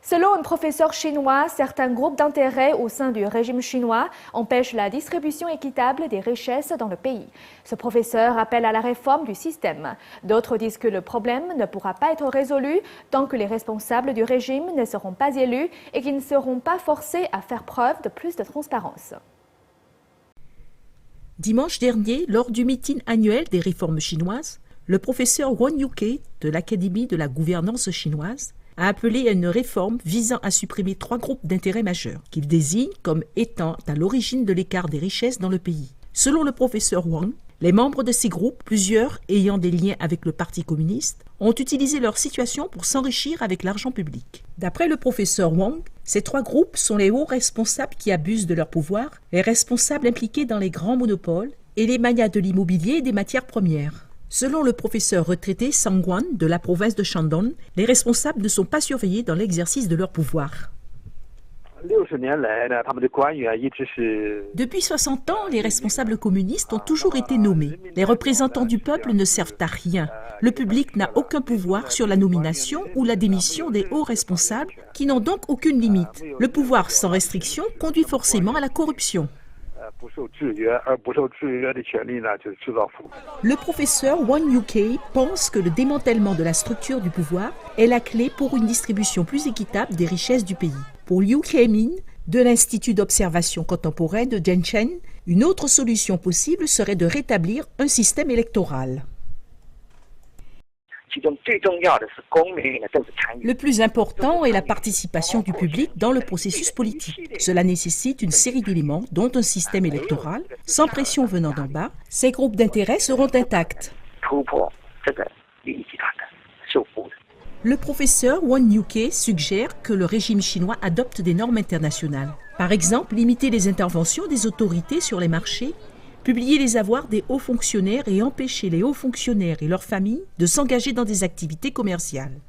Selon un professeur chinois, certains groupes d'intérêt au sein du régime chinois empêchent la distribution équitable des richesses dans le pays. Ce professeur appelle à la réforme du système. D'autres disent que le problème ne pourra pas être résolu tant que les responsables du régime ne seront pas élus et qu'ils ne seront pas forcés à faire preuve de plus de transparence. Dimanche dernier, lors du meeting annuel des réformes chinoises, le professeur Wang Yuke de l'Académie de la gouvernance chinoise a appelé à une réforme visant à supprimer 3 groupes d'intérêts majeurs qu'il désigne comme étant à l'origine de l'écart des richesses dans le pays. Selon le professeur Wang, les membres de ces groupes, plusieurs ayant des liens avec le Parti communiste, ont utilisé leur situation pour s'enrichir avec l'argent public. D'après le professeur Wang, ces 3 groupes sont les hauts responsables qui abusent de leur pouvoir, les responsables impliqués dans les grands monopoles et les magnats de l'immobilier et des matières premières. Selon le professeur retraité Sang Guan de la province de Shandong, les responsables ne sont pas surveillés dans l'exercice de leur pouvoir. Depuis 60 ans, les responsables communistes ont toujours été nommés. Les représentants du peuple ne servent à rien. Le public n'a aucun pouvoir sur la nomination ou la démission des hauts responsables qui n'ont donc aucune limite. Le pouvoir sans restriction conduit forcément à la corruption. Le professeur Wang Yuke pense que le démantèlement de la structure du pouvoir est la clé pour une distribution plus équitable des richesses du pays. Pour Liu Kemin, de l'Institut d'observation contemporaine de Zhengzhen, une autre solution possible serait de rétablir un système électoral. Le plus important est la participation du public dans le processus politique. Cela nécessite une série d'éléments, dont un système électoral. Sans pression venant d'en bas, ces groupes d'intérêt seront intacts. Le professeur Wang Yuke suggère que le régime chinois adopte des normes internationales. Par exemple, limiter les interventions des autorités sur les marchés, publier les avoirs des hauts fonctionnaires et empêcher les hauts fonctionnaires et leurs familles de s'engager dans des activités commerciales.